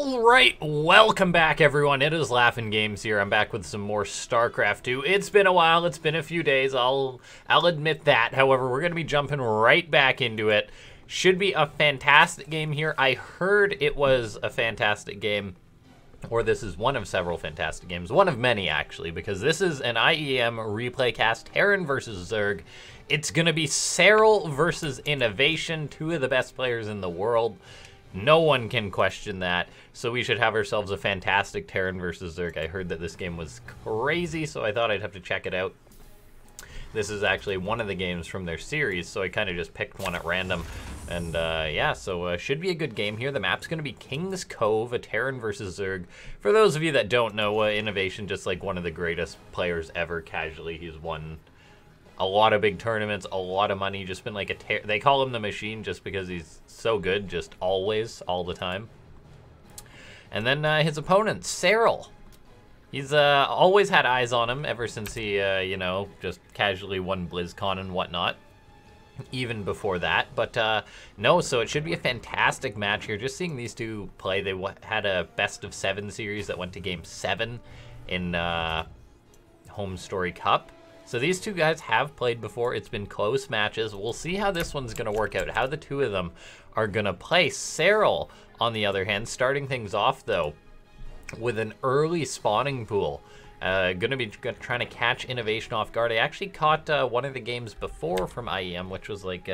Alright, welcome back everyone. It is LaughNgamez here. I'm back with some more Starcraft 2. It's been a while, it's been a few days, I'll admit that. However, we're going to be jumping right back into it. Should be a fantastic game here. I heard it was a fantastic game, or this is one of several fantastic games. One of many, actually, because this is an IEM replay cast, Terran versus Zerg. It's going to be Serral versus Innovation, two of the best players in the world. No one can question that, so we should have ourselves a fantastic Terran versus Zerg. I heard that this game was crazy, so I thought I'd have to check it out. This is actually one of the games from their series, so I kind of just picked one at random. And yeah, so should be a good game here. The map's going to be King's Cove, a Terran versus Zerg. For those of you that don't know, Innovation, just like one of the greatest players ever casually. He's won a lot of big tournaments, a lot of money, just been like a they call him the machine just because he's so good, just always, all the time. And then his opponent, Serral. He's always had eyes on him ever since he, you know, just casually won BlizzCon and whatnot. Even before that, but no, so it should be a fantastic match here. Just seeing these two play, they had a best-of-7 series that went to Game 7 in Home Story Cup. So these two guys have played before. It's been close matches. We'll see how this one's going to work out, how the two of them are going to play. Serral, on the other hand, starting things off, though, with an early spawning pool. Going to be trying to catch Innovation off guard. I actually caught one of the games before from IEM, which was like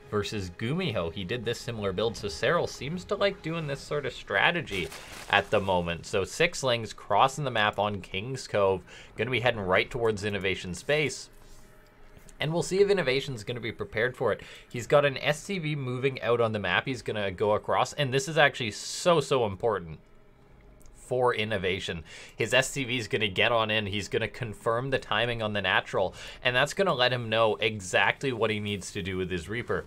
versus Gumiho. He did this similar build, so Serral seems to like doing this sort of strategy at the moment. So 6 lings crossing the map on King's Cove, going to be heading right towards Innovation space. And we'll see if Innovation's going to be prepared for it. He's got an SCV moving out on the map. He's going to go across, and this is actually so important for Innovation. His SCV is going to get on in. He's going to confirm the timing on the natural, and that's going to let him know exactly what he needs to do with his Reaper.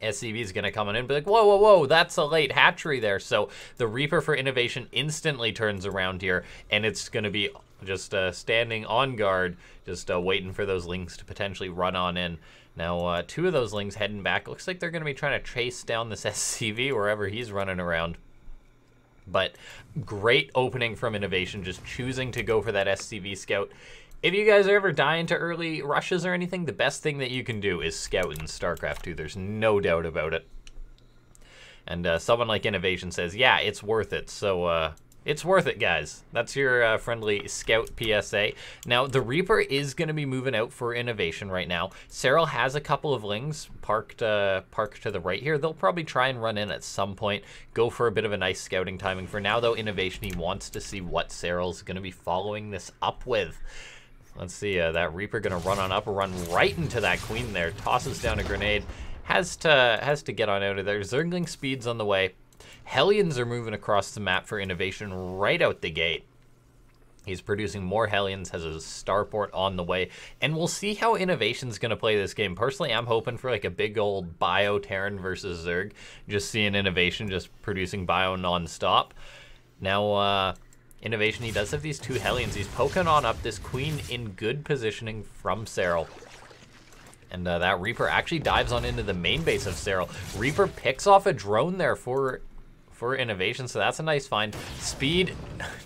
SCV is going to come in and be like, whoa, whoa, whoa, that's a late hatchery there. So the Reaper for Innovation instantly turns around here, and it's going to be just standing on guard, just waiting for those lings to potentially run on in. Now, 2 of those lings heading back. Looks like they're going to be trying to chase down this SCV wherever he's running around. But great opening from Innovation, just choosing to go for that SCV scout. If you guys are ever dying to early rushes or anything, the best thing that you can do is scout in StarCraft 2. There's no doubt about it. And someone like Innovation says, yeah, it's worth it. So it's worth it, guys. That's your friendly scout PSA. Now, the Reaper is going to be moving out for Innovation right now. Serral has a couple of lings parked to the right here. They'll probably try and run in at some point, go for a bit of a nice scouting timing. For now, though, Innovation, he wants to see what Serral's going to be following this up with. Let's see, that Reaper going to run on up, run right into that Queen there, tosses down a grenade, has to get on out of there. Zergling speed's on the way. Hellions are moving across the map for Innovation right out the gate. He's producing more Hellions, has a starport on the way, and we'll see how Innovation's going to play this game. Personally, I'm hoping for like a big old bio Terran versus Zerg, just seeing Innovation just producing bio non-stop. Now, Innovation, he does have these 2 Hellions. He's poking on up this Queen in good positioning from Serral. And that Reaper actually dives on into the main base of Serral. Reaper picks off a drone there for Innovation, so that's a nice find. Speed,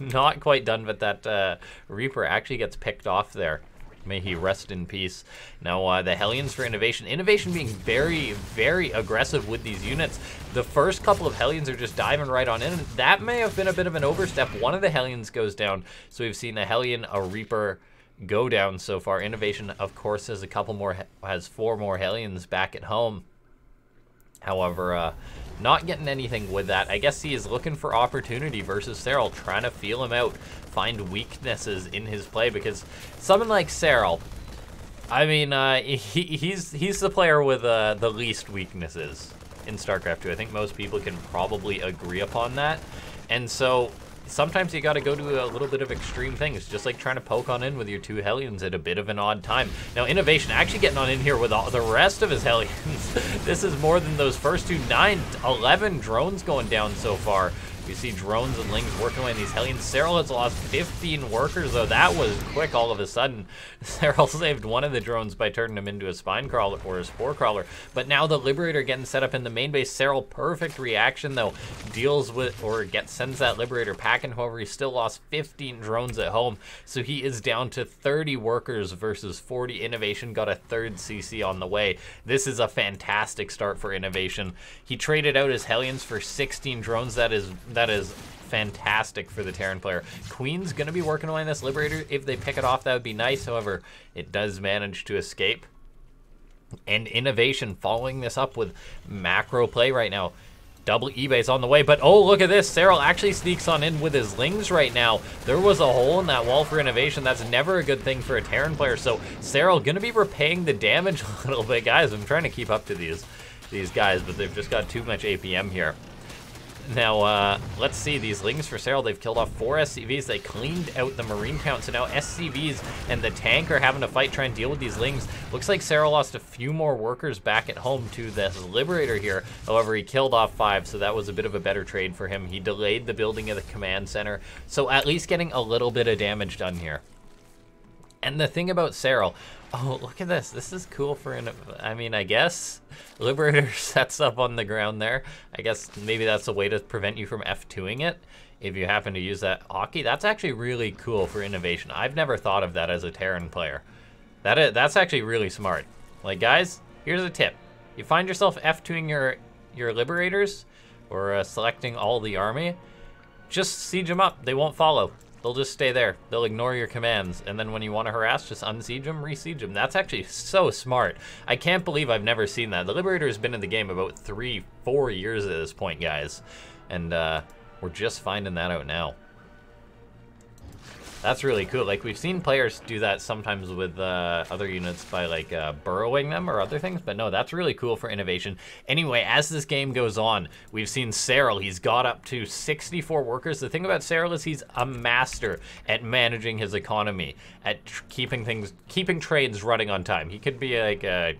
not quite done, but that Reaper actually gets picked off there. May he rest in peace. Now, the Hellions for Innovation. Innovation being very aggressive with these units. The first couple of Hellions are just diving right on in. That may have been a bit of an overstep. One of the Hellions goes down, so we've seen a Hellion, a Reaper go down so far. Innovation, of course, has a couple more, has 4 more Hellions back at home. However, not getting anything with that. I guess he is looking for opportunity versus Serral, trying to feel him out, find weaknesses in his play, because someone like Serral, I mean, he's the player with the least weaknesses in StarCraft 2. I think most people can probably agree upon that. And so sometimes you got to go to a little bit of extreme things, just like trying to poke on in with your 2 Hellions at a bit of an odd time. Now, Innovation actually getting on in here with all the rest of his Hellions. This is more than those first 2. 9, 11 drones going down so far We see drones and lings working away in these Hellions. Serral has lost 15 workers, though. That was quick all of a sudden. Serral saved one of the drones by turning him into a spine crawler or a spore crawler. But now the Liberator getting set up in the main base. Serral, perfect reaction, though. Deals with, or sends that Liberator packing. However, he still lost 15 drones at home. So he is down to 30 workers versus 40. Innovation got a third CC on the way. This is a fantastic start for Innovation. He traded out his Hellions for 16 drones. That is fantastic for the Terran player. Queen's going to be working away on this Liberator. If they pick it off, that would be nice. However, it does manage to escape. And Innovation following this up with macro play right now. Double eBay's on the way, but oh, look at this. Serral actually sneaks on in with his lings right now. There was a hole in that wall for Innovation. That's never a good thing for a Terran player. So Serral going to be repaying the damage a little bit. Guys, I'm trying to keep up to these guys, but they've just got too much APM here. Now, let's see, these lings for Serral, they've killed off 4 SCVs. They cleaned out the Marine count, so now SCVs and the tank are having to fight, try and deal with these lings. Looks like Serral lost a few more workers back at home to this Liberator here. However, he killed off 5, so that was a bit of a better trade for him. He delayed the building of the command center, so at least getting a little bit of damage done here. And the thing about Serral, oh, look at this. This is cool for I mean, I guess Liberator sets up on the ground there. I guess maybe that's a way to prevent you from F2ing it if you happen to use that hockey. That's actually really cool for Innovation. I've never thought of that as a Terran player. That's actually really smart. Like, guys, here's a tip. You find yourself F2ing your Liberators or selecting all the army, just siege them up. They won't follow. They'll just stay there. They'll ignore your commands. And then when you want to harass, just unsiege them, re-siege them. That's actually so smart. I can't believe I've never seen that. The Liberator has been in the game about 3-4 years at this point, guys. And we're just finding that out now. That's really cool. Like, we've seen players do that sometimes with other units by, like, burrowing them or other things. But no, that's really cool for Innovation. Anyway, as this game goes on, we've seen Serral. He's got up to 64 workers. The thing about Serral is he's a master at managing his economy, at keeping trades running on time. He could be like a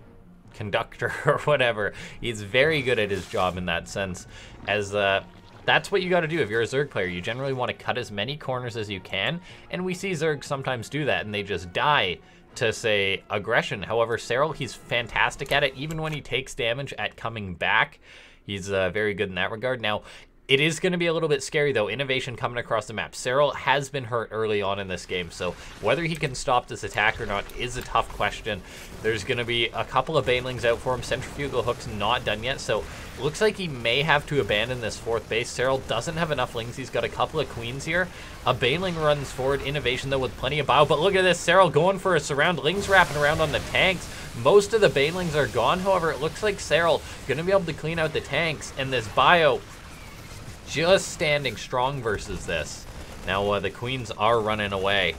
conductor or whatever. He's very good at his job in that sense. As that's what you got to do if you're a Zerg player. You generally want to cut as many corners as you can, and we see Zerg sometimes do that, and they just die to, say, aggression. However, Serral, he's fantastic at it. Even when he takes damage at coming back, he's very good in that regard. Now, it is going to be a little bit scary, though. Innovation coming across the map. Serral has been hurt early on in this game, so whether he can stop this attack or not is a tough question. There's going to be a couple of Banelings out for him. Centrifugal Hook's not done yet, so looks like he may have to abandon this 4th base. Serral doesn't have enough lings. He's got a couple of Queens here. A Baneling runs forward. Innovation, though, with plenty of bio. But look at this. Serral going for a surround. Lings wrapping around on the tanks. Most of the Banelings are gone. However, it looks like Serral going to be able to clean out the tanks, and this bio just standing strong versus this. Now, the Queens are running away.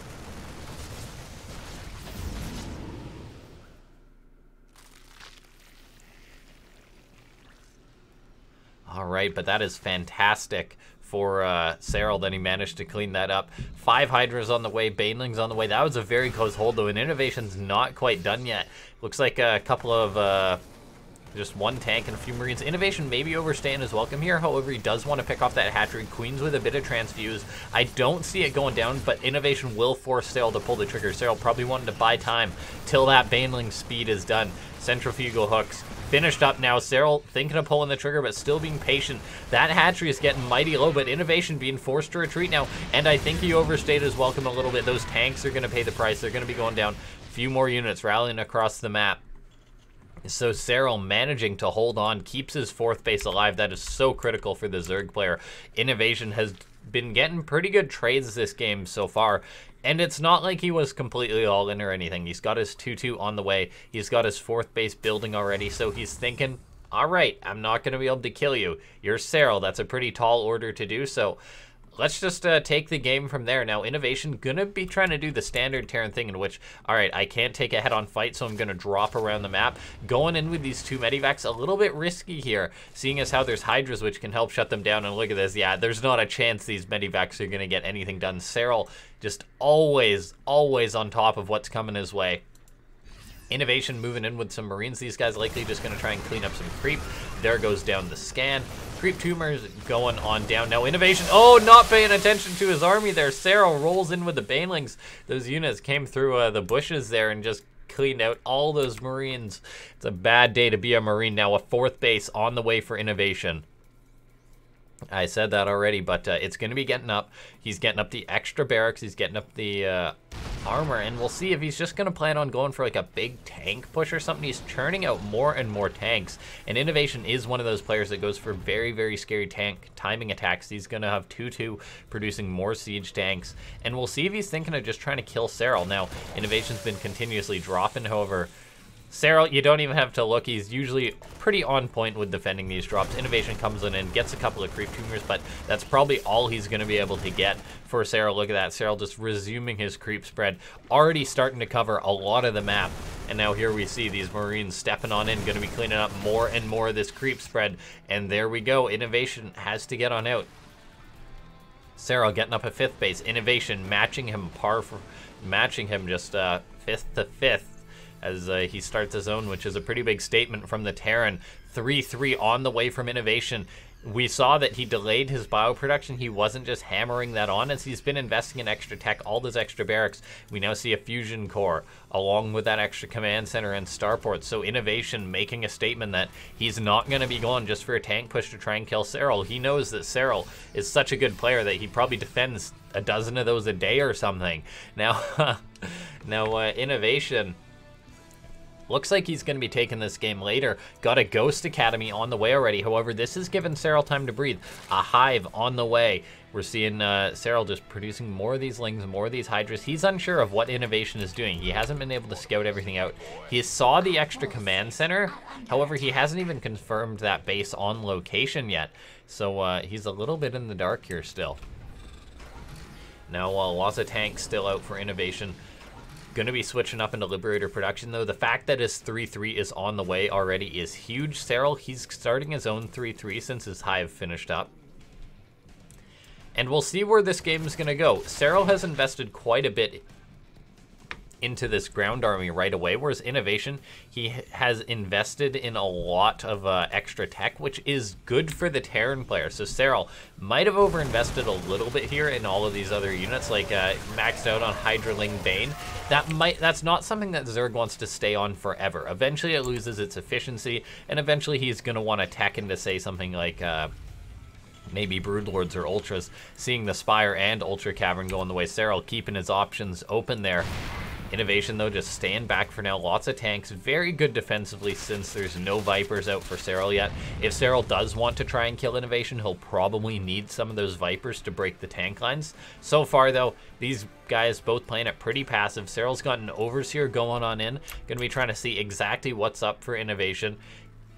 All right, but that is fantastic for Serral. Then he managed to clean that up. 5 Hydras on the way, Banelings on the way. That was a very close hold, though, and Innovation's not quite done yet. Looks like a couple of just 1 tank and a few Marines. Innovation maybe overstaying his welcome here. However, he does want to pick off that hatchery. Queens with a bit of transfuse. I don't see it going down, but Innovation will force Serral to pull the trigger. Serral probably wanted to buy time till that Baneling speed is done. Centrifugal hooks finished up now. Serral thinking of pulling the trigger, but still being patient. That hatchery is getting mighty low, but Innovation being forced to retreat now, and I think he overstayed his welcome a little bit. Those tanks are going to pay the price. They're going to be going down. A few more units rallying across the map. So Serral managing to hold on, keeps his 4th base alive. That is so critical for the Zerg player. Innovation has been getting pretty good trades this game so far, and it's not like he was completely all in or anything. He's got his 2-2 on the way. He's got his 4th base building already, so he's thinking, all right, I'm not going to be able to kill you. You're Serral. That's a pretty tall order to do, so let's just take the game from there. Now, Innovation gonna be trying to do the standard Terran thing in which, all right, I can't take a head-on fight, so I'm gonna drop around the map. Going in with these 2 Medivacs, a little bit risky here, seeing as how there's Hydras, which can help shut them down. And look at this. Yeah, there's not a chance these Medivacs are gonna get anything done. Serral just always on top of what's coming his way. Innovation moving in with some Marines. These guys likely just going to try and clean up some creep. There goes down the scan. Creep tumors going on down. Now Innovation, oh, not paying attention to his army there. Serral rolls in with the Banelings. Those units came through the bushes there and just cleaned out all those Marines. It's a bad day to be a Marine. Now a 4th base on the way for Innovation. I said that already, but it's going to be getting up. He's getting up the extra barracks. He's getting up the armor, and we'll see if he's just going to plan on going for like a big tank push or something. He's churning out more and more tanks, and Innovation is one of those players that goes for very, very scary tank timing attacks. He's going to have 2-2 producing more siege tanks, and we'll see if he's thinking of just trying to kill Serral. Now, Innovation's been continuously dropping, however, Serral, you don't even have to look. He's usually pretty on point with defending these drops. Innovation comes in and gets a couple of creep tumors, but that's probably all he's going to be able to get for Serral. Look at that. Serral just resuming his creep spread, already starting to cover a lot of the map. And now here we see these Marines stepping on in, going to be cleaning up more and more of this creep spread. And there we go. Innovation has to get on out. Serral getting up a 5th base. Innovation matching him just 5th to 5th. As he starts his own, which is a pretty big statement from the Terran. 3-3 on the way from Innovation. We saw that he delayed his bioproduction. He wasn't just hammering that on as he's been investing in extra tech, all those extra barracks. We now see a fusion core along with that extra command center and starport. So Innovation making a statement that he's not going to be going just for a tank push to try and kill Serral. He knows that Serral is such a good player that he probably defends a dozen of those a day or something. Now, Innovation looks like he's going to be taking this game later. Got a Ghost Academy on the way already. However, this has given Serral time to breathe. A Hive on the way. We're seeing Serral just producing more of these Lings, more of these Hydras. He's unsure of what Innovation is doing. He hasn't been able to scout everything out. He saw the extra command center. However, he hasn't even confirmed that base on location yet. So he's a little bit in the dark here still. Now, lots of tanks still out for Innovation. Going to be switching up into Liberator production, though. The fact that his 3-3 is on the way already is huge. Serral, he's starting his own 3-3 since his Hive finished up. And we'll see where this game is going to go. Serral has invested quite a bit into this ground army right away, whereas Innovation, he has invested in a lot of extra tech, which is good for the Terran player. So Serral might have overinvested a little bit here in all of these other units, like maxed out on Hydraling Bane. That's not something that Zerg wants to stay on forever. Eventually it loses its efficiency, and eventually he's going to want to tech into, say, something like maybe Broodlords or Ultras, seeing the Spire and Ultra Cavern going the way Serral, keeping his options open there. Innovation, though, just staying back for now. Lots of tanks. Very good defensively since there's no Vipers out for Serral yet. If Serral does want to try and kill Innovation, he'll probably need some of those Vipers to break the tank lines. So far, though, these guys both playing it pretty passive. Serral's got an Overseer going on in. Going to be trying to see exactly what's up for Innovation.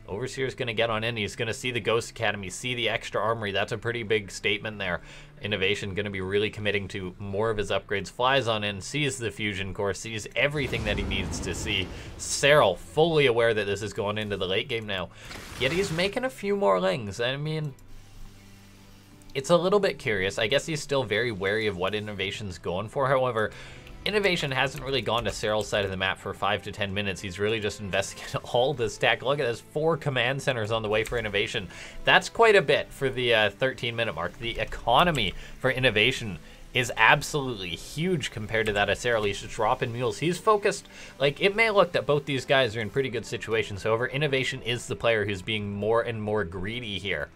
Overseer's going to get on in. He's going to see the Ghost Academy, see the extra armory. That's a pretty big statement there. Innovation going to be really committing to more of his upgrades. Flies on in, sees the fusion core, sees everything that he needs to see. Serral fully aware that this is going into the late game now. Yet he's making a few more Lings. I mean, it's a little bit curious. I guess he's still very wary of what Innovation's going for. However, Innovation hasn't really gone to Serral's side of the map for 5 to 10 minutes. He's really just investigated all this tech. Look at this, 4 command centers on the way for Innovation. That's quite a bit for the 13-minute mark. The economy for Innovation is absolutely huge compared to that of Serral. He's just dropping mules. He's focused. Like, it may look that both these guys are in pretty good situations. However, Innovation is the player who's being more and more greedy here.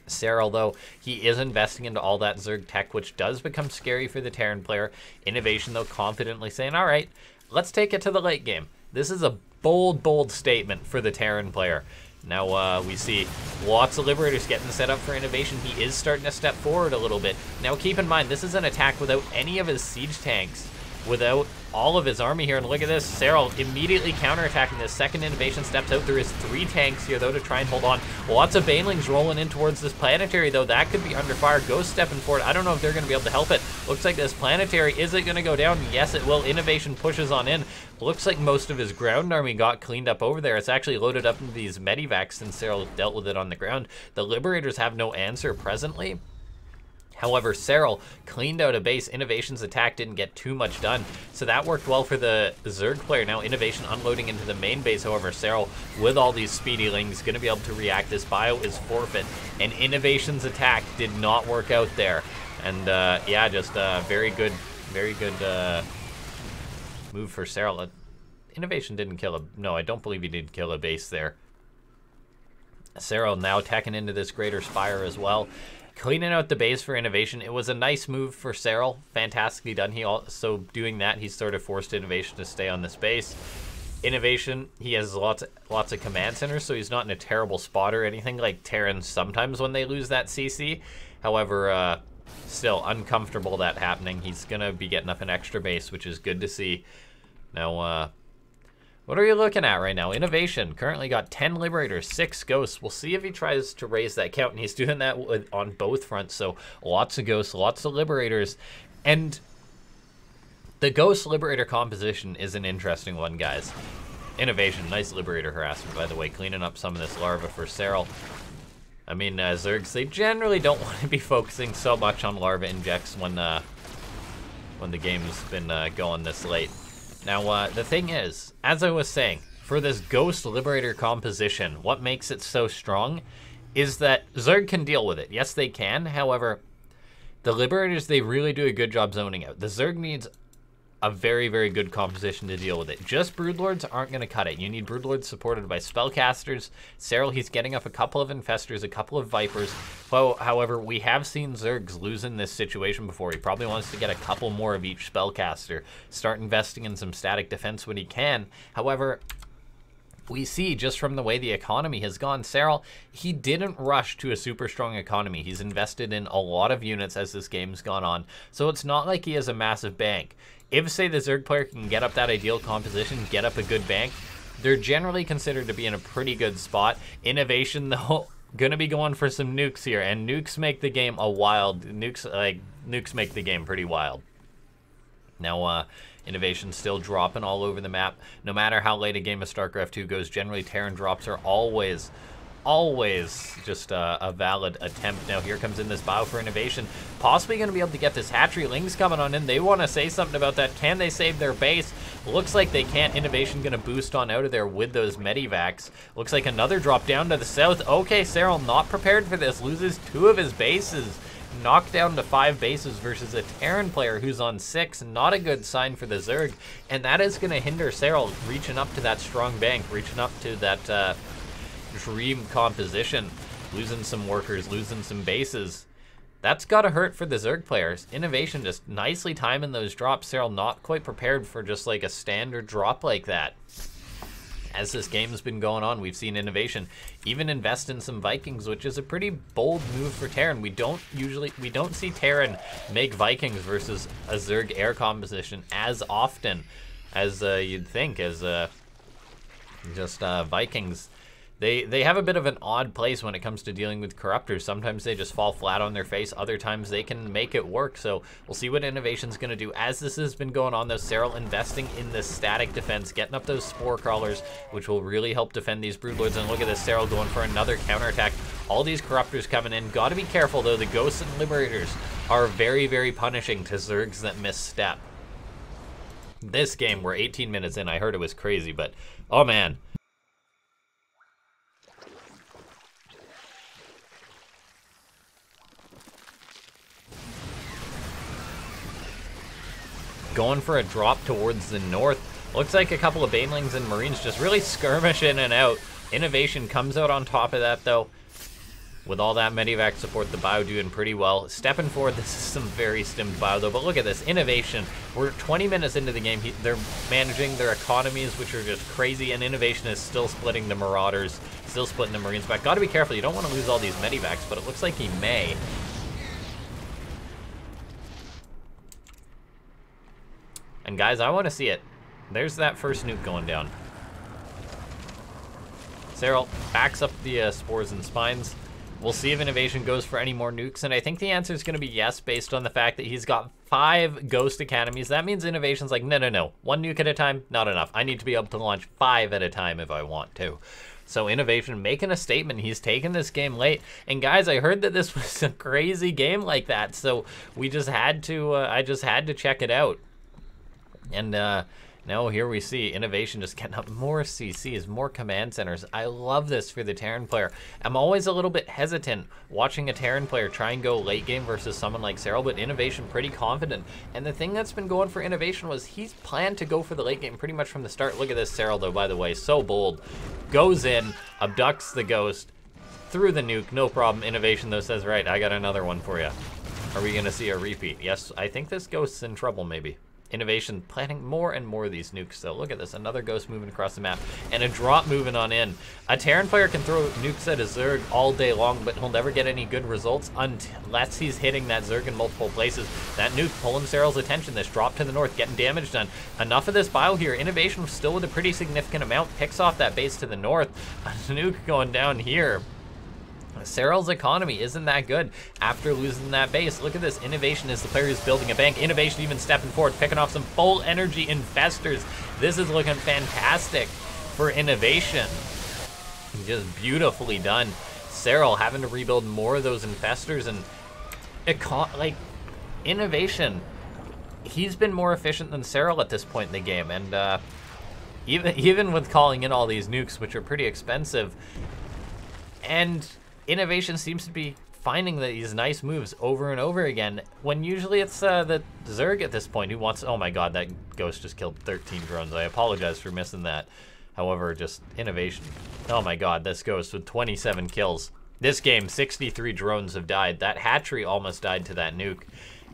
Serral, though, he is investing into all that Zerg tech, which does become scary for the Terran player. Innovation, though, confidently saying, all right, let's take it to the late game. This is a bold, bold statement for the Terran player. Now we see lots of Liberators getting set up for Innovation. He is starting to step forward a little bit. Now keep in mind, this is an attack without any of his siege tanks, without all of his army here. And look at this, Serral immediately counterattacking this. Second Innovation steps out. There is 3 tanks here, though, to try and hold on. Lots of Banelings rolling in towards this planetary, though. That could be under fire. Ghost stepping forward. I don't know if they're going to be able to help it. Looks like this planetary, is it going to go down? Yes, it will. Innovation pushes on in. Looks like most of his ground army got cleaned up over there. It's actually loaded up into these medivacs since Serral dealt with it on the ground. The Liberators have no answer presently. However, Serral cleaned out a base. Innovation's attack didn't get too much done, so that worked well for the Zerg player. Now Innovation unloading into the main base. However, Serral, with all these speedy lings, going to be able to react. This bio is forfeit, and Innovation's attack did not work out there. And yeah, just very good move for Serral. Innovation didn't kill a... No, I don't believe he did kill a base there. Serral now attacking into this Greater Spire as well. Cleaning out the base for Innovation. It was a nice move for Serral. Fantastically done. He also, doing that, he sort of forced Innovation to stay on this base. Innovation, he has lots of command centers, so he's not in a terrible spot or anything like Terran sometimes when they lose that CC. However, still uncomfortable that happening. He's going to be getting up an extra base, which is good to see. Now, what are you looking at right now? Innovation currently got 10 Liberators, 6 Ghosts. We'll see if he tries to raise that count, and he's doing that on both fronts. So lots of Ghosts, lots of Liberators. And the Ghost Liberator composition is an interesting one, guys. Innovation, nice Liberator harassment, by the way, cleaning up some of this larva for Serral. I mean, Zergs, they generally don't want to be focusing so much on larva injects when the game's been going this late. Now, the thing is, as I was saying, for this Ghost Liberator composition, what makes it so strong is that Zerg can deal with it. Yes, they can. However, the Liberators, they really do a good job zoning out. The Zerg needs a very good composition to deal with it. Just Broodlords aren't going to cut it. You need Broodlords supported by Spellcasters. Serral, he's getting up a couple of Infestors, a couple of Vipers. Well, however, we have seen Zergs lose in this situation before. He probably wants to get a couple more of each Spellcaster, start investing in some static defense when he can. However, we see just from the way the economy has gone, Serral, he didn't rush to a super strong economy. He's invested in a lot of units as this game's gone on. So it's not like he has a massive bank. If, say, the Zerg player can get up that ideal composition, get up a good bank, they're generally considered to be in a pretty good spot. Innovation, though, gonna be going for some nukes here, and nukes make the game a wild... Nukes make the game pretty wild. Now, Innovation still dropping all over the map. No matter how late a game of StarCraft 2 goes, generally Terran drops are always just a valid attempt. Now here comes in this bio for Innovation, possibly going to be able to get this hatchery. Lings coming on in. They want to say something about that. Can they save their base? Looks like they can't. Innovation going to boost on out of there with those medivacs. Looks like another drop down to the south. Okay, Serral not prepared for this, loses 2 of his bases, knocked down to 5 bases versus a Terran player who's on 6. Not a good sign for the Zerg, and that is going to hinder Serral reaching up to that strong bank, reaching up to that dream composition. Losing some workers, losing some bases. That's gotta hurt for the Zerg players. Innovation just nicely timing those drops. Serral not quite prepared for just like a standard drop like that. As this game's been going on, we've seen Innovation even invest in some Vikings, which is a pretty bold move for Terran. We don't see Terran make Vikings versus a Zerg air composition as often as you'd think, as Vikings. They have a bit of an odd place when it comes to dealing with Corruptors. Sometimes they just fall flat on their face. Other times they can make it work. So we'll see what Innovation's going to do. As this has been going on, though, Serral investing in this static defense, getting up those Spore Crawlers, which will really help defend these Broodlords. And look at this, Serral going for another counterattack. All these Corruptors coming in. Got to be careful, though. The Ghosts and Liberators are very punishing to Zergs that misstep. This game, we're 18 minutes in. I heard it was crazy, but oh, man. Going for a drop towards the north. Looks like a couple of Banelings and Marines just really skirmish in and out. Innovation comes out on top of that, though. With all that medivac support, the bio doing pretty well. Stepping forward, this is some very stimmed bio, though. But look at this, Innovation. We're 20 minutes into the game. They're managing their economies, which are just crazy, and Innovation is still splitting the Marauders, still splitting the Marines back. Gotta be careful, you don't want to lose all these medivacs, but it looks like he may. And guys, I want to see it. There's that first nuke going down. Serral backs up the Spores and Spines. We'll see if Innovation goes for any more nukes, and I think the answer is going to be yes, based on the fact that he's got 5 Ghost Academies. That means Innovation's like, no. 1 nuke at a time, not enough. I need to be able to launch 5 at a time if I want to. So Innovation making a statement. He's taking this game late. And guys, I heard that this was a crazy game like that. So we just had to, I just had to check it out. And now here we see Innovation just getting up more CCs, more command centers. I love this for the Terran player. I'm always a little bit hesitant watching a Terran player try and go late game versus someone like Serral, but Innovation pretty confident. And the thing that's been going for Innovation was he's planned to go for the late game pretty much from the start. Look at this Serral though, by the way, so bold. Goes in, abducts the ghost, through the nuke, no problem. Innovation though says, right, I got another one for you. Are we gonna see a repeat? Yes, I think this ghost's in trouble maybe. Innovation planning more and more of these nukes. So look at this, another ghost moving across the map and a drop moving on in. A Terran player can throw nukes at a Zerg all day long, but he'll never get any good results unless he's hitting that Zerg in multiple places. That nuke pulling Serral's attention. This drop to the north, getting damage done. Enough of this bio here. Innovation still with a pretty significant amount. Picks off that base to the north. A nuke going down here. Serral's economy isn't that good after losing that base. Look at this. Innovation is the player who's building a bank. Innovation even stepping forward, picking off some full energy infestors. This is looking fantastic for Innovation. Just beautifully done. Serral having to rebuild more of those infestors, and like Innovation, he's been more efficient than Serral at this point in the game. And even with calling in all these nukes, which are pretty expensive, and Innovation seems to be finding these nice moves over and over again, when usually it's the Zerg at this point who wants, oh my god, that ghost just killed 13 drones. I apologize for missing that. However, just Innovation. Oh my god, this ghost with 27 kills. This game, 63 drones have died. That hatchery almost died to that nuke.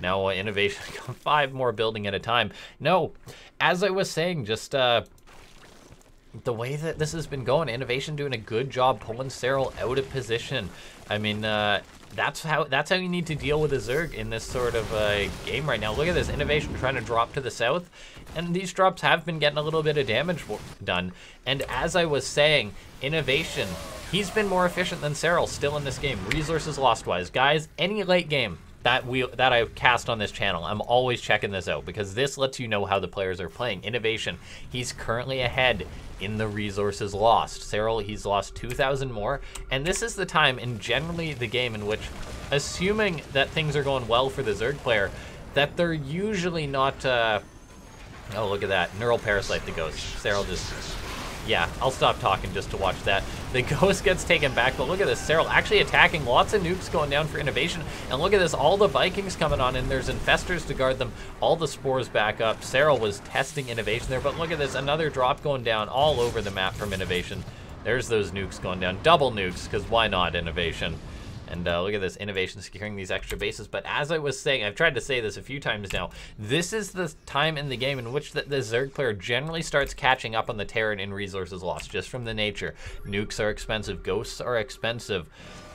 Now Innovation, 5 more building at a time. No, as I was saying, just the way that this has been going, Innovation doing a good job pulling Serral out of position. I mean, that's how you need to deal with a Zerg in this sort of game right now. Look at this, Innovation trying to drop to the south, and these drops have been getting a little bit of damage done. And as I was saying, Innovation, he's been more efficient than Serral still in this game, resources lost wise. Guys, any late game that I cast on this channel, I'm always checking this out because this lets you know how the players are playing. Innovation, he's currently ahead in the resources lost. Serral, he's lost 2,000 more, and this is the time in generally the game in which, assuming that things are going well for the Zerg player, that they're usually not, oh look at that, Neural Parasite the Ghost. Serral just, yeah, I'll stop talking just to watch that. The ghost gets taken back, but look at this. Serral actually attacking. Lots of nukes going down for Innovation. And look at this. All the Vikings coming on in. There's infestors to guard them. All the spores back up. Serral was testing Innovation there, but look at this. Another drop going down all over the map from Innovation. There's those nukes going down. Double nukes, because why not Innovation? And look at this, Innovation securing these extra bases. But as I was saying, I've tried to say this a few times now, this is the time in the game in which the Zerg player generally starts catching up on the Terran in resources lost, just from the nature. Nukes are expensive, ghosts are expensive,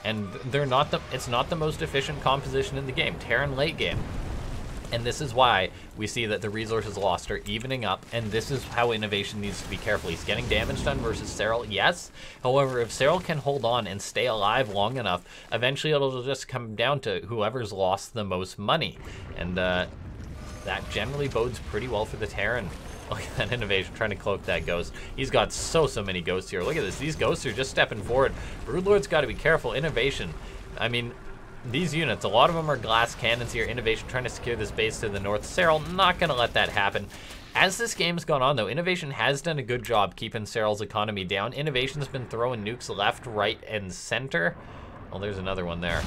and it's not the most efficient composition in the game, Terran late game. And this is why we see that the resources lost are evening up, and this is how Innovation needs to be careful. He's getting damage done versus Serral, yes. However, if Serral can hold on and stay alive long enough, eventually it'll just come down to whoever's lost the most money. And that generally bodes pretty well for the Terran. Look at that Innovation trying to cloak that ghost. He's got so many ghosts here. Look at this. These ghosts are just stepping forward. Broodlord's got to be careful. Innovation, I mean, these units, a lot of them are glass cannons here. Innovation trying to secure this base to the north. Serral not going to let that happen. As this game's gone on, though, Innovation has done a good job keeping Serral's economy down. Innovation's been throwing nukes left, right, and center. Well, there's another one there.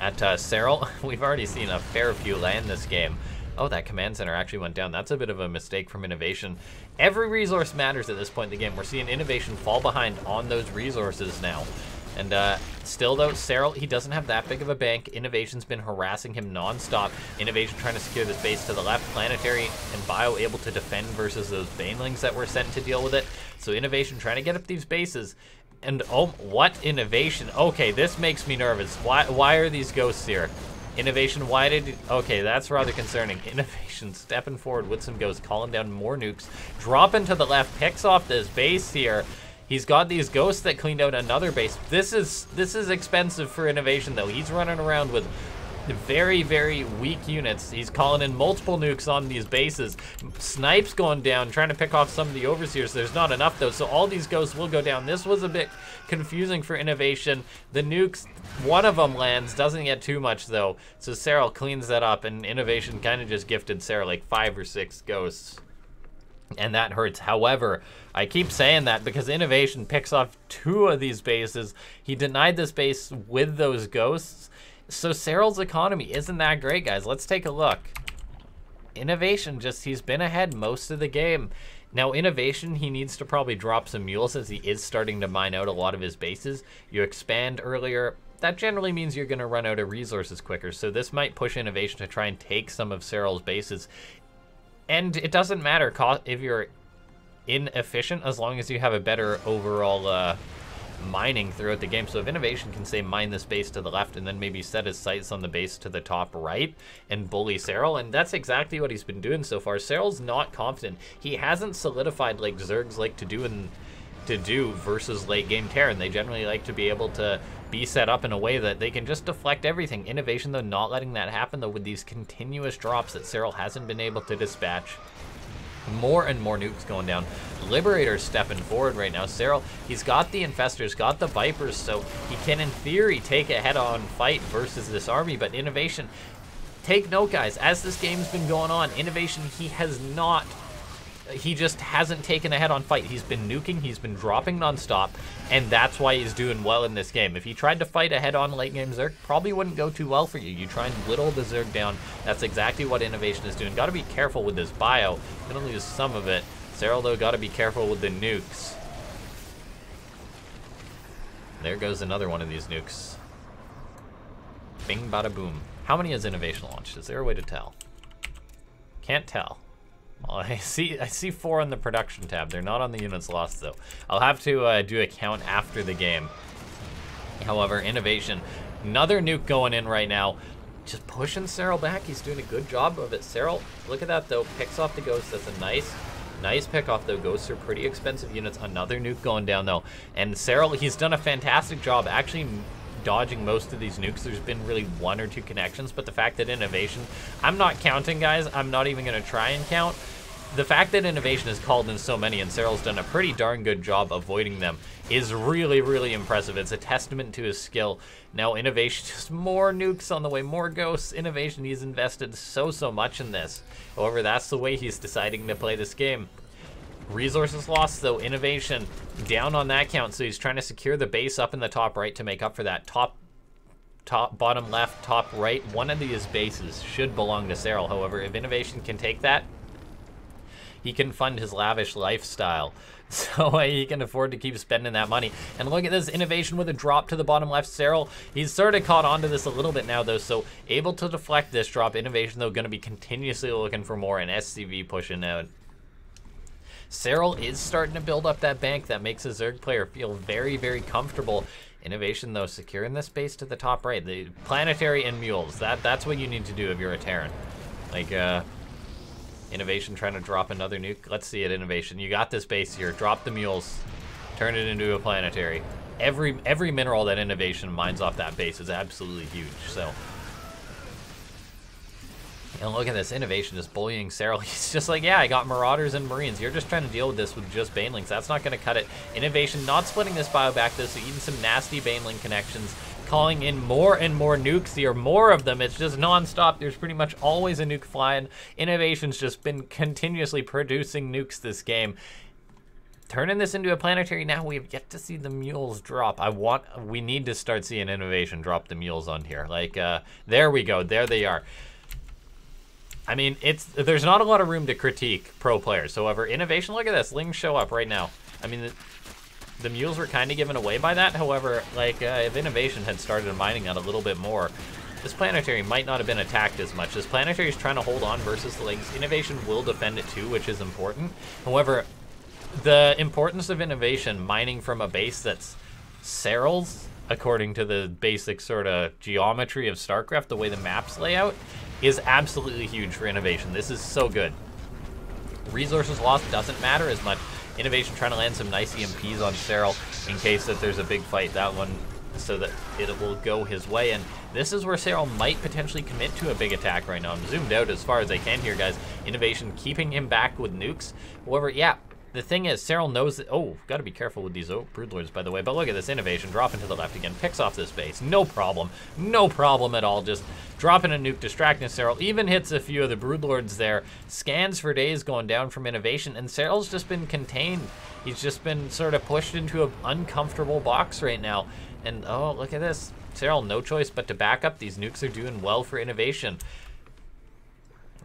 At Serral, we've already seen a fair few land this game. Oh, that command center actually went down. That's a bit of a mistake from Innovation. Every resource matters at this point in the game. We're seeing Innovation fall behind on those resources now. And still though, Serral, he doesn't have that big of a bank. Innovation's been harassing him non-stop. Innovation trying to secure this base to the left. Planetary and Bio able to defend versus those Banelings that were sent to deal with it. So Innovation trying to get up these bases. And oh, what Innovation? Okay, this makes me nervous. Why are these ghosts here? Innovation, why did... Okay, that's rather concerning. Innovation stepping forward with some ghosts, calling down more nukes. Dropping to the left, picks off this base here. He's got these ghosts that cleaned out another base. This is expensive for Innovation, though. He's running around with very, very weak units. He's calling in multiple nukes on these bases. Snipes going down, trying to pick off some of the overseers. There's not enough, though, so all these ghosts will go down. This was a bit confusing for Innovation. The nukes, one of them lands, doesn't get too much, though. So Serral cleans that up, and Innovation kind of just gifted Serral like 5 or 6 ghosts. And that hurts. However, I keep saying that because Innovation picks off 2 of these bases. He denied this base with those ghosts. So Serral's economy isn't that great, guys. Let's take a look. Innovation, he's been ahead most of the game. Now, Innovation, he needs to probably drop some mules as he is starting to mine out a lot of his bases. You expand earlier. That generally means you're going to run out of resources quicker. So this might push Innovation to try and take some of Serral's bases. And it doesn't matter if you're inefficient as long as you have a better overall mining throughout the game. So if Innovation can say mine this base to the left and then maybe set his sights on the base to the top right and bully Serral, and that's exactly what he's been doing so far. Serral's not confident. He hasn't solidified like Zergs like to do versus late game Terran. They generally like to be able to be set up in a way that they can just deflect everything. Innovation, though, not letting that happen, though, with these continuous drops that Serral hasn't been able to dispatch. More and more nukes going down. Liberator's stepping forward right now. Serral, he's got the Infestors, got the Vipers, so he can, in theory, take a head-on fight versus this army, but Innovation, take note, guys, as this game's been going on, Innovation, he just hasn't taken a head-on fight. He's been nuking, he's been dropping non-stop, and that's why he's doing well in this game. If he tried to fight a head-on late-game Zerg, probably wouldn't go too well for you. You try and whittle the Zerg down. That's exactly what Innovation is doing. Got to be careful with this bio. Gonna lose some of it. Serral, though, got to be careful with the nukes. There goes another one of these nukes. Bing, bada, boom. How many has Innovation launched? Is there a way to tell? Can't tell. Well, I see 4 on the production tab. They're not on the units lost, though. I'll have to do a count after the game. However, Innovation, another nuke going in right now. Just pushing Serral back. He's doing a good job of it. Serral, look at that, though. Picks off the ghosts. That's a nice pick off, though. Ghosts are pretty expensive units. Another nuke going down, though. And Serral, he's done a fantastic job actually dodging most of these nukes. There's been really 1 or 2 connections, but the fact that Innovation, I'm not counting, guys. I'm not even going to try and count. The fact that Innovation has called in so many and Serral's done a pretty darn good job avoiding them is really, really impressive. It's a testament to his skill. Now, Innovation, just more nukes on the way, more ghosts. Innovation, he's invested so much in this. However, that's the way he's deciding to play this game. Resources lost, though. Innovation down on that count, so he's trying to secure the base up in the top right to make up for that. Bottom left, top right. One of these bases should belong to Serral. However, if Innovation can take that, he can fund his lavish lifestyle. So he can afford to keep spending that money. And look at this Innovation with a drop to the bottom left. Serral, he's sort of caught onto this a little bit now, though, so able to deflect this drop. Innovation, though, going to be continuously looking for more, and SCV pushing out. Serral is starting to build up that bank that makes a Zerg player feel very, very comfortable. Innovation, though, securing this base to the top right. The planetary and mules, that's what you need to do if you're a Terran. Like, Innovation trying to drop another nuke. Let's see it, Innovation. You got this base here. Drop the mules. Turn it into a planetary. Every mineral that Innovation mines off that base is absolutely huge, so. And look at this, Innovation is bullying Serral. He's just like, yeah, I got Marauders and Marines. You're just trying to deal with this with just Banelings. That's not going to cut it. Innovation not splitting this bio back, though, so eating some nasty Baneling connections. Calling in more and more nukes here, more of them. It's just non-stop. There's pretty much always a nuke flying. Innovation's just been continuously producing nukes this game. Turning this into a planetary now, we have yet to see the mules drop. We need to start seeing Innovation drop the mules on here. Like, there we go. There they are. I mean, there's not a lot of room to critique pro players. However, Innovation, look at this. Lings show up right now. I mean, the mules were kind of given away by that. However, like, if Innovation had started mining that a little bit more, this planetary might not have been attacked as much. This planetary is trying to hold on versus the Lings. Innovation will defend it too, which is important. However, the importance of Innovation mining from a base that's Serral's, according to the basic sort of geometry of Starcraft, the way the maps lay out, is absolutely huge for Innovation. This is so good. Resources lost doesn't matter as much. Innovation trying to land some nice EMPs on Serral in case that there's a big fight. That one so that it will go his way. And this is where Serral might potentially commit to a big attack right now. I'm zoomed out as far as I can here, guys. Innovation keeping him back with nukes. However, yeah, the thing is, Serral knows that... Oh, got to be careful with these Broodlords, by the way. But look at this Innovation dropping to the left again. Picks off this base. No problem. No problem at all. Just dropping a nuke, distracting Serral. Even hits a few of the Broodlords there. Scans for days going down from Innovation. And Serral's just been contained. He's just been sort of pushed into an uncomfortable box right now. And, oh, look at this. Serral, no choice but to back up. These nukes are doing well for Innovation.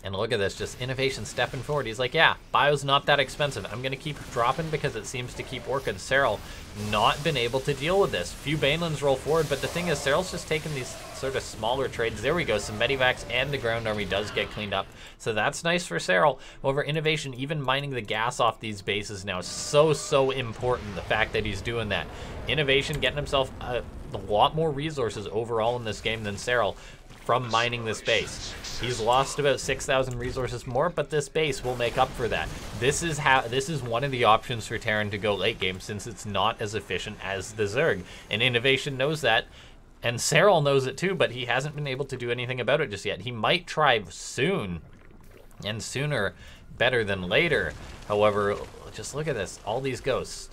And look at this, just Innovation stepping forward. He's like, yeah, bio's not that expensive. I'm going to keep dropping because it seems to keep working. Serral not been able to deal with this. Few Banelands roll forward, but the thing is, Serral's just taking these sort of smaller trades. There we go, some Medivacs and the ground army does get cleaned up. So that's nice for Serral. However, Innovation, even mining the gas off these bases now, so important, the fact that he's doing that. Innovation getting himself a lot more resources overall in this game than Serral from mining this base. He's lost about 6,000 resources more, but this base will make up for that. This is one of the options for Terran to go late game, since it's not as efficient as the Zerg. And Innovation knows that, and Serral knows it too, but he hasn't been able to do anything about it just yet. He might try soon, and sooner better than later. However, just look at this, all these ghosts.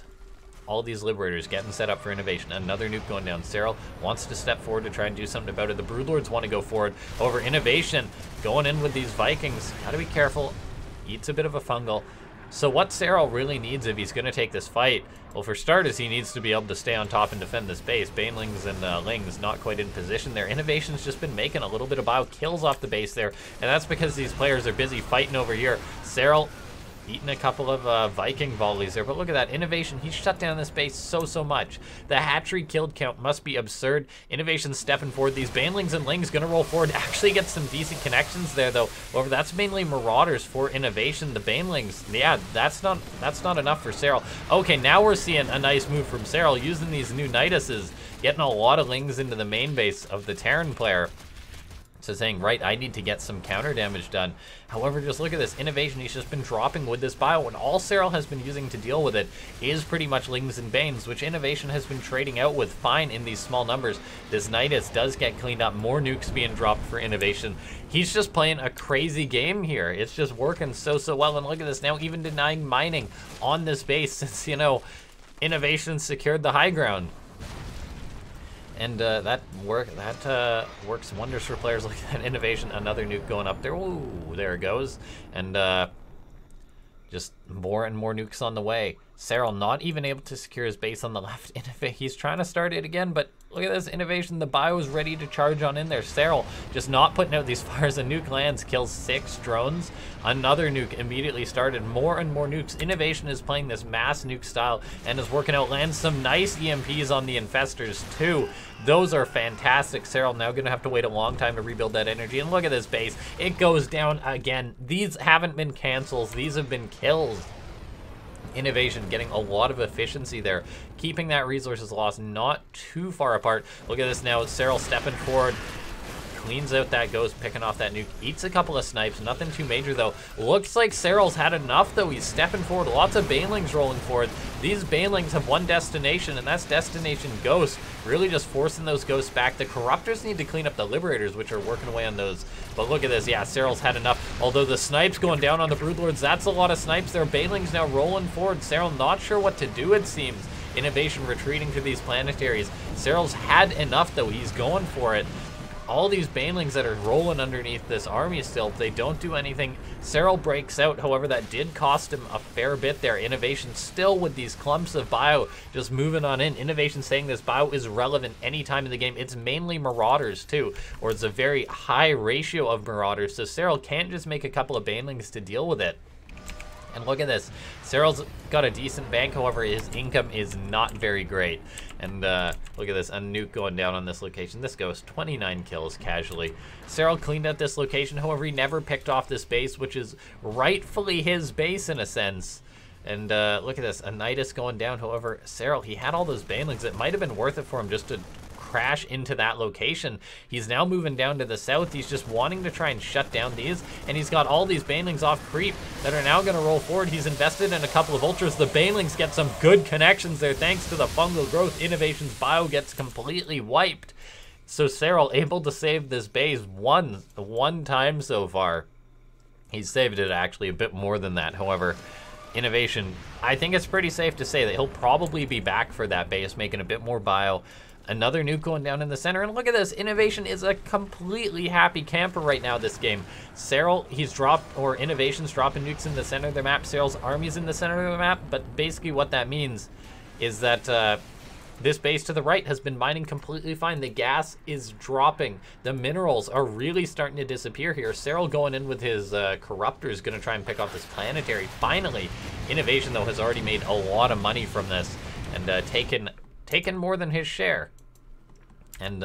All these Liberators getting set up for Innovation. Another nuke going down. Serral wants to step forward to try and do something about it. The Broodlords want to go forward. Over Innovation going in with these Vikings. Gotta be careful. Eats a bit of a fungal. So what Serral really needs if he's going to take this fight, well, for starters, he needs to be able to stay on top and defend this base. Banelings and Lings not quite in position there. Innovation's just been making a little bit of bio kills off the base there, and that's because these players are busy fighting over here. Serral eating a couple of Viking volleys there, but look at that. Innovation, he shut down this base so much. The hatchery killed count must be absurd. Innovation stepping forward. These Banelings and Lings gonna roll forward. Actually get some decent connections there, though. However, that's mainly Marauders for Innovation. The Banelings, yeah, that's not enough for Serral. Okay, now we're seeing a nice move from Serral, using these new Niduses, getting a lot of Lings into the main base of the Terran player. So saying, right, I need to get some counter damage done. However, just look at this Innovation. He's just been dropping with this bio, and all Serral has been using to deal with it is pretty much Lings and Banes, which Innovation has been trading out with fine in these small numbers. This Nidus does get cleaned up. More nukes being dropped for Innovation. He's just playing a crazy game here. It's just working so well. And look at this now, even denying mining on this base since, you know, Innovation secured the high ground. And that works wonders for players like that. Innovation, another nuke going up there. Ooh, there it goes. And just more and more nukes on the way. Serral not even able to secure his base on the left. He's trying to start it again, but look at this Innovation. The bio is ready to charge on in there. Serral just not putting out these fires. A nuke lands, kills 6 drones. Another nuke immediately started. More and more nukes. Innovation is playing this mass nuke style and is working out. Lands some nice EMPs on the Infestors too. Those are fantastic. Serral now going to have to wait a long time to rebuild that energy. And look at this base. It goes down again. These haven't been cancels. These have been kills. Innovation getting a lot of efficiency there, keeping that resources loss not too far apart. Look at this now, Serral stepping forward, cleans out that ghost, picking off that nuke, eats a couple of snipes, nothing too major though. Looks like Serral's had enough though. He's stepping forward, lots of Banelings rolling forward. These Banelings have one destination, and that's destination Ghost, really just forcing those ghosts back. The Corruptors need to clean up the Liberators, which are working away on those. But look at this, yeah, Serral's had enough. Although the snipes going down on the Broodlords, that's a lot of snipes there. Banelings now rolling forward. Serral not sure what to do, it seems. Innovation retreating to these planetaries. Serral's had enough though, he's going for it. All these Banelings that are rolling underneath this army still, they don't do anything. Serral breaks out, however, that did cost him a fair bit there. Innovation still with these clumps of bio just moving on in. Innovation saying this bio is relevant any time in the game. It's mainly Marauders too, or it's a very high ratio of Marauders, so Serral can't just make a couple of Banelings to deal with it. And look at this. Serral's got a decent bank, however, his income is not very great. And look at this, a nuke going down on this location. This goes 29 kills casually. Serral cleaned out this location, however, he never picked off this base, which is rightfully his base in a sense. And look at this, a Nidus going down, however, Serral, he had all those Banelings. It might have been worth it for him just to crash into that location. He's now moving down to the south. He's just wanting to try and shut down these, and he's got all these banelings off creep that are now going to roll forward. He's invested in a couple of ultras. The banelings get some good connections there thanks to the fungal growth. Innovation's bio gets completely wiped. So Serral able to save this base one time so far. He's saved it actually a bit more than that. However, Innovation, I think it's pretty safe to say that he'll probably be back for that base, making a bit more bio. Another nuke going down in the center, and look at this. Innovation is a completely happy camper right now this game. Serral, he's dropped, or Innovation's dropping nukes in the center of the map. Serral's army's in the center of the map, but basically what that means is that this base to the right has been mining completely fine. The gas is dropping. The minerals are really starting to disappear here. Serral going in with his corruptors, going to try and pick off this planetary. Finally, Innovation, though, has already made a lot of money from this and taken more than his share. And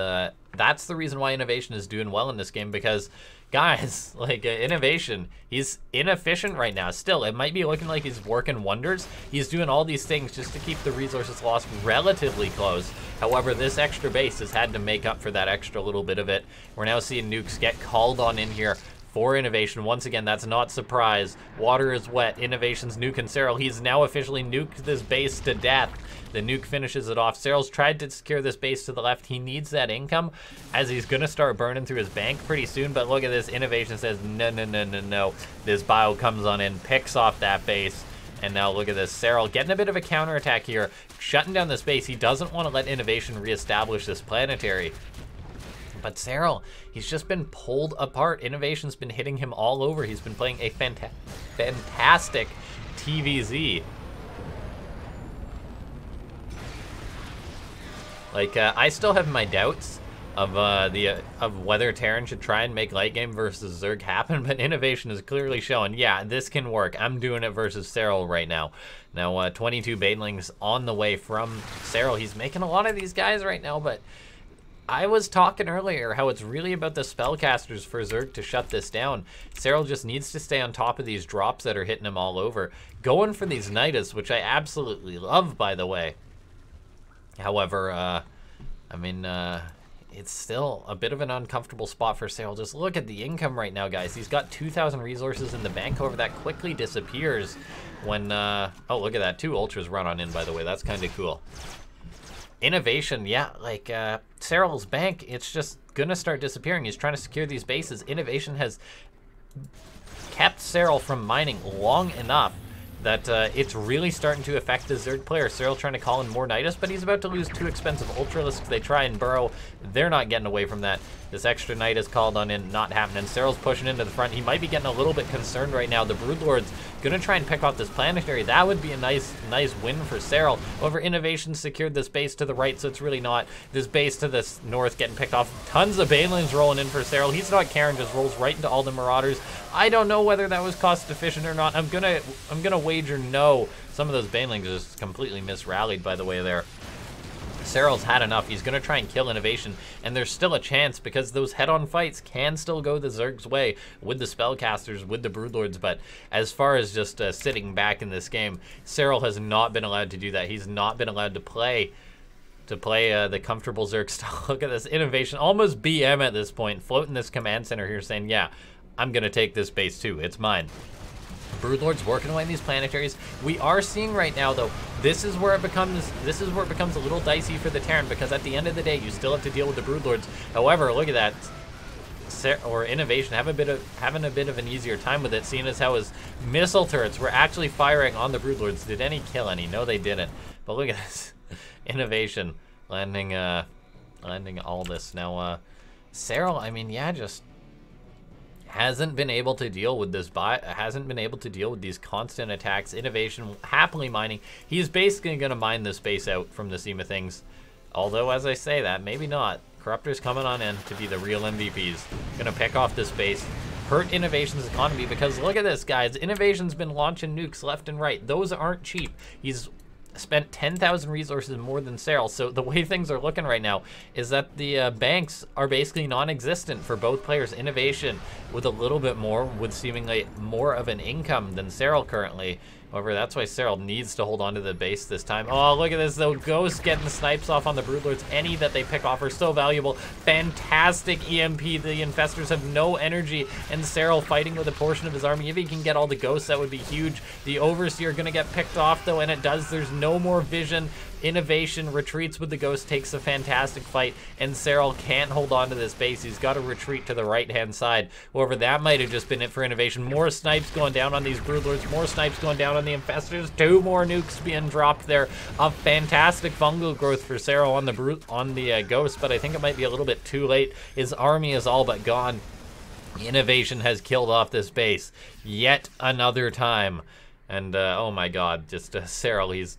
that's the reason why Innovation is doing well in this game, because guys, like Innovation, he's inefficient right now. Still, it might be looking like he's working wonders. He's doing all these things just to keep the resources lost relatively close. However, this extra base has had to make up for that extra little bit of it. We're now seeing nukes get called on in here for Innovation. Once again, that's not surprise. Water is wet. Innovation's nuking Serral. He's now officially nuked this base to death. The nuke finishes it off. Serral's tried to secure this base to the left. He needs that income as he's going to start burning through his bank pretty soon. But look at this. Innovation says, no, no, no, no, no. This bio comes on in, picks off that base. And now look at this. Serral getting a bit of a counterattack here, shutting down this base. He doesn't want to let Innovation reestablish this planetary. But Serral, he's just been pulled apart. Innovation's been hitting him all over. He's been playing a fantastic TvZ. Like, I still have my doubts of whether Terran should try and make late game versus Zerg happen, but Innovation is clearly showing, yeah, this can work. I'm doing it versus Serral right now. Now, 22 banelings on the way from Serral. He's making a lot of these guys right now, but I was talking earlier how it's really about the spellcasters for Zerg to shut this down. Serral just needs to stay on top of these drops that are hitting him all over. Going for these Nidus, which I absolutely love, by the way. However, I mean, it's still a bit of an uncomfortable spot for Serral. Just look at the income right now, guys. He's got 2,000 resources in the bank. However, that quickly disappears when, oh, look at that. 2 ultras run on in, by the way. That's kind of cool. Innovation, yeah, like Serral's bank, it's just gonna start disappearing. He's trying to secure these bases. Innovation has kept Serral from mining long enough that it's really starting to affect the Zerg player. Serral trying to call in more Nidus, but he's about to lose 2 expensive Ultralisks. They try and burrow. They're not getting away from that. This extra Nidus called on in, not happening. Serral's pushing into the front. He might be getting a little bit concerned right now. The Broodlord's gonna try and pick off this planetary. That would be a nice win for Serral. However, Innovation secured this base to the right, so it's really not. This base to the north getting picked off. Tons of banelings rolling in for Serral. He's not caring, just rolls right into all the Marauders. I don't know whether that was cost efficient or not. I'm gonna wager no. Some of those banelings just completely misrallied, by the way, there. Serral's had enough. He's going to try and kill Innovation, and there's still a chance because those head-on fights can still go the Zerg's way with the Spellcasters, with the Broodlords, but as far as just sitting back in this game, Serral has not been allowed to do that. He's not been allowed to play the comfortable Zerg style. Look at this. Innovation, almost BM at this point, floating this command center here saying, yeah, I'm going to take this base too. It's mine. Broodlord's working away in these planetaries. We are seeing right now, though, this is where it becomes a little dicey for the Terran, because at the end of the day, you still have to deal with the Broodlords. However, look at that. Innovation having a bit of an easier time with it, seeing as how his missile turrets were actually firing on the Broodlords. Did any kill any? No, they didn't. But look at this. Innovation landing all this. Now, Serral, I mean, yeah, just hasn't been able to deal with this hasn't been able to deal with these constant attacks. Innovation happily mining. He's basically going to mine this base out from the scheme of things. Although, as I say that, maybe not. Corruptor's coming on in to be the real MVPs. Going to pick off this base. Hurt Innovation's economy, because look at this, guys. Innovation's been launching nukes left and right. Those aren't cheap. He's spent 10,000 resources more than Serral. So the way things are looking right now is that the banks are basically non-existent for both players. Innovation with a little bit more, with seemingly more of an income than Serral currently. However, that's why Serral needs to hold on to the base this time. Oh, look at this, though. Ghost getting the snipes off on the Broodlords. Any that they pick off are so valuable. Fantastic EMP. The Infestors have no energy, and Serral fighting with a portion of his army. If he can get all the Ghosts, that would be huge. The Overseer going to get picked off, though, and it does. There's no more vision. Innovation retreats with the Ghost, takes a fantastic fight, and Serral can't hold on to this base. He's got to retreat to the right-hand side. However, that might have just been it for Innovation. More snipes going down on these Broodlords, more snipes going down on the Infestors. 2 more nukes being dropped there. A fantastic fungal growth for Serral on the Ghost, but I think it might be a little bit too late. His army is all but gone. Innovation has killed off this base yet another time. And, oh my god, just Serral, he's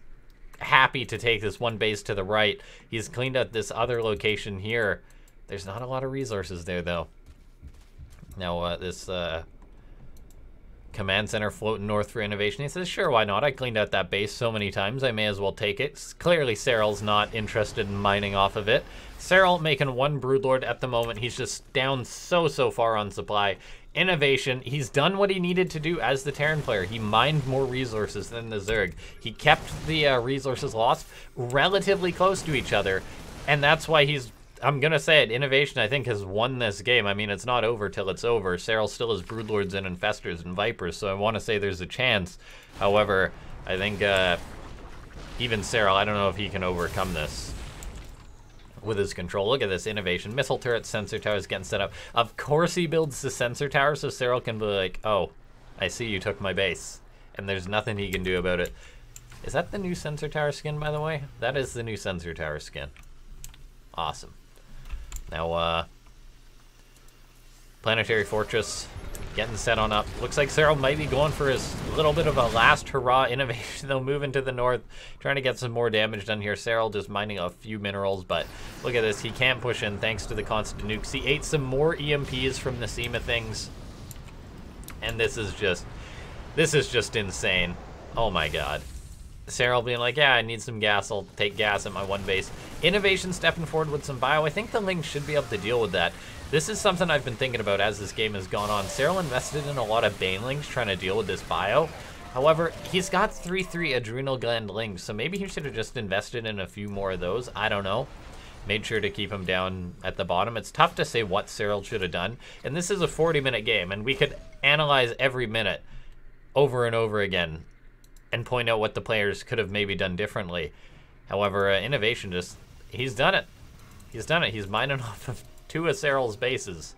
happy to take this one base to the right. He's cleaned up this other location here. There's not a lot of resources there, though. Now, this command center floating north for Innovation. He says, sure, why not? I cleaned out that base so many times, I may as well take it. Clearly, Serral's not interested in mining off of it. Serral making 1 Broodlord at the moment. He's just down so far on supply. Innovation, he's done what he needed to do as the Terran player. He mined more resources than the Zerg. He kept the resources lost relatively close to each other, and that's why he's, I'm gonna say it, Innovation, I think, has won this game. I mean, it's not over till it's over. Serral still has Broodlords and Infestors and Vipers, so I want to say there's a chance. However, I think even Serral, I don't know if he can overcome this with his control. Look at this Innovation. Missile turret, sensor towers getting set up. Of course he builds the sensor tower so Serral can be like, oh, I see you took my base. And there's nothing he can do about it. Is that the new sensor tower skin, by the way? That is the new sensor tower skin. Awesome. Now, Planetary Fortress getting set on up. Looks like Serral might be going for his little bit of a last hurrah. Innovation, though, moving to the north, trying to get some more damage done here. Serral just mining a few minerals, but look at this. He can't push in thanks to the constant nukes. He ate some more EMPs from the seam of things, and this is just insane. Oh my god. Serral being like, yeah, I need some gas. I'll take gas at my 1 base. Innovation stepping forward with some bio. I think the Link should be able to deal with that. This is something I've been thinking about as this game has gone on. Serral invested in a lot of Banelings trying to deal with this bio. However, he's got 3/3 adrenal gland links, so maybe he should have just invested in a few more of those. I don't know. Made sure to keep him down at the bottom. It's tough to say what Serral should have done. And this is a 40-minute game, and we could analyze every minute over and over again and point out what the players could have maybe done differently. However, Innovation just, he's done it. He's done it. He's mining off of 2 of Serral's bases.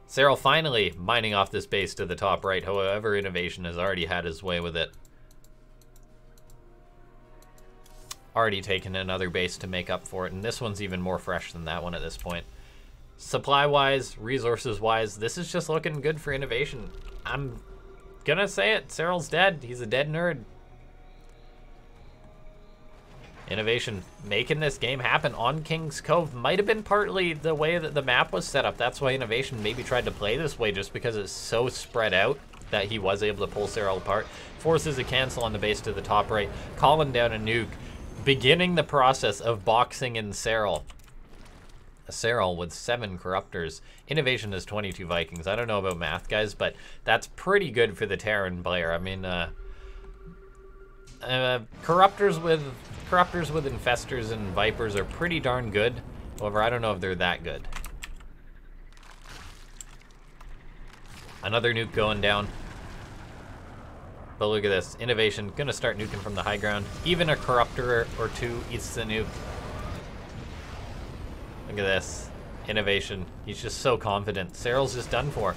Serral finally mining off this base to the top right. However, Innovation has already had his way with it. Already taken another base to make up for it, and this one's even more fresh than that one at this point. Supply-wise, resources-wise, this is just looking good for Innovation. I'm gonna say it, Serral's dead. He's a dead nerd. Innovation making this game happen on King's Cove. Might have been partly the way that the map was set up. That's why Innovation maybe tried to play this way, just because it's so spread out that he was able to pull Serral apart. Forces a cancel on the base to the top right, calling down a nuke, beginning the process of boxing in Serral. Serral with 7 Corruptors. Innovation has 22 Vikings. I don't know about math, guys, but that's pretty good for the Terran player. I mean, Corruptors with Infestors and Vipers are pretty darn good. However, I don't know if they're that good. Another nuke going down. But look at this. Innovation gonna start nuking from the high ground. Even a Corruptor or 2 eats the nuke. Look at this. Innovation. He's just so confident. Serral's just done for.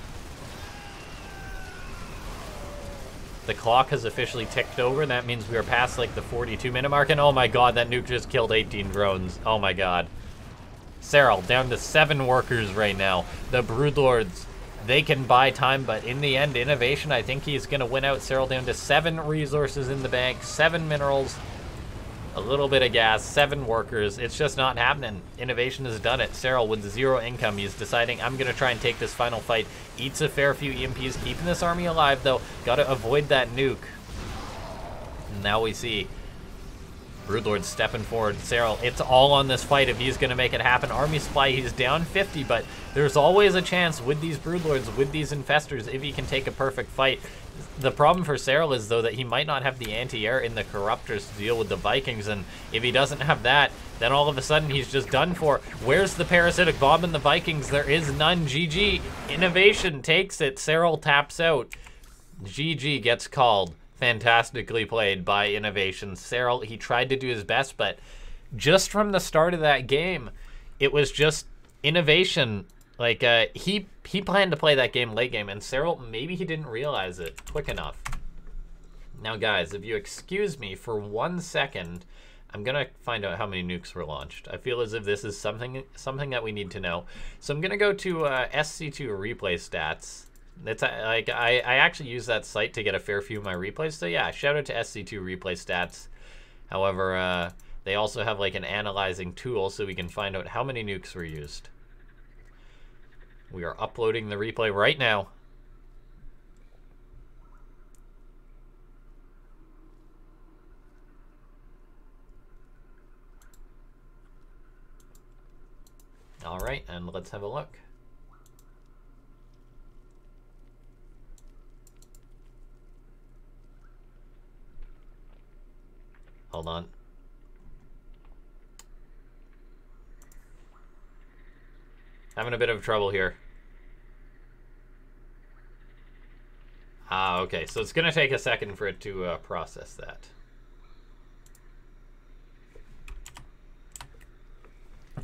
The clock has officially ticked over. That means we are past like the 42-minute mark. And oh my god, that nuke just killed 18 drones. Oh my god. Serral down to 7 workers right now. The Broodlords, they can buy time, but in the end, Innovation, I think he's going to win out. Serral down to 7 resources in the bank, 7 minerals, a little bit of gas, 7 workers. It's just not happening. Innovation has done it. Serral with 0 income. He's deciding, I'm going to try and take this final fight. Eats a fair few EMPs, keeping this army alive, though. Got to avoid that nuke. And now we see Broodlord's stepping forward. Serral, it's all on this fight if he's going to make it happen. Army Supply, he's down 50, but there's always a chance with these Broodlords, with these Infestors, if he can take a perfect fight. The problem for Serral is, though, that he might not have the anti-air in the Corruptors to deal with the Vikings, and if he doesn't have that, then all of a sudden he's just done for. Where's the Parasitic Bomb in the Vikings? There is none. GG. Innovation takes it. Serral taps out. GG gets called. Fantastically played by Innovation. Serral, he tried to do his best, but just from the start of that game, it was just Innovation. Like, he planned to play that game late game, and Serral, maybe he didn't realize it quick enough. Now, guys, if you excuse me for 1 second, I'm going to find out how many nukes were launched. I feel as if this is something that we need to know. So I'm going to go to SC2 replay stats. It's like I actually use that site to get a fair few of my replays. So yeah, shout out to SC2 replay stats. However, they also have like an analyzing tool so we can find out how many nukes were used. We are uploading the replay right now. All right, and let's have a look. Hold on. Having a bit of trouble here. Ah, okay. So it's going to take a second for it to process that.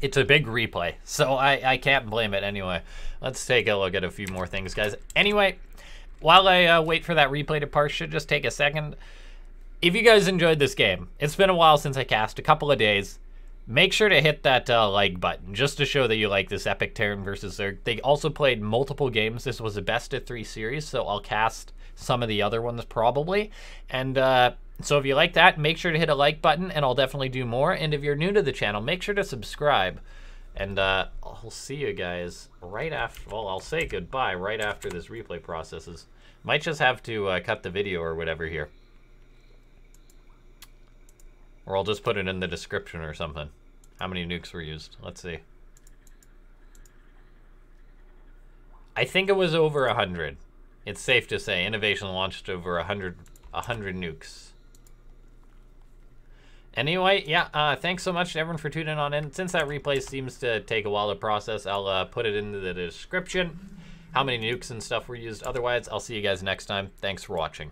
It's a big replay, so I can't blame it anyway. Let's take a look at a few more things, guys. Anyway, while I wait for that replay to parse, should just take a second. If you guys enjoyed this game, it's been a while since I cast, a couple of days. Make sure to hit that like button just to show that you like this epic Terran versus Zerg. They also played multiple games. This was a best of 3 series, so I'll cast some of the other ones probably. And so if you like that, make sure to hit a like button, and I'll definitely do more. And if you're new to the channel, make sure to subscribe. And I'll see you guys right after, well, I'll say goodbye right after this replay processes. Might just have to cut the video or whatever here. Or I'll just put it in the description or something. How many nukes were used? Let's see. I think it was over 100. It's safe to say Innovation launched over 100 nukes. Anyway, yeah, thanks so much to everyone for tuning on in. Since that replay seems to take a while to process, I'll put it into the description. How many nukes and stuff were used. Otherwise, I'll see you guys next time. Thanks for watching.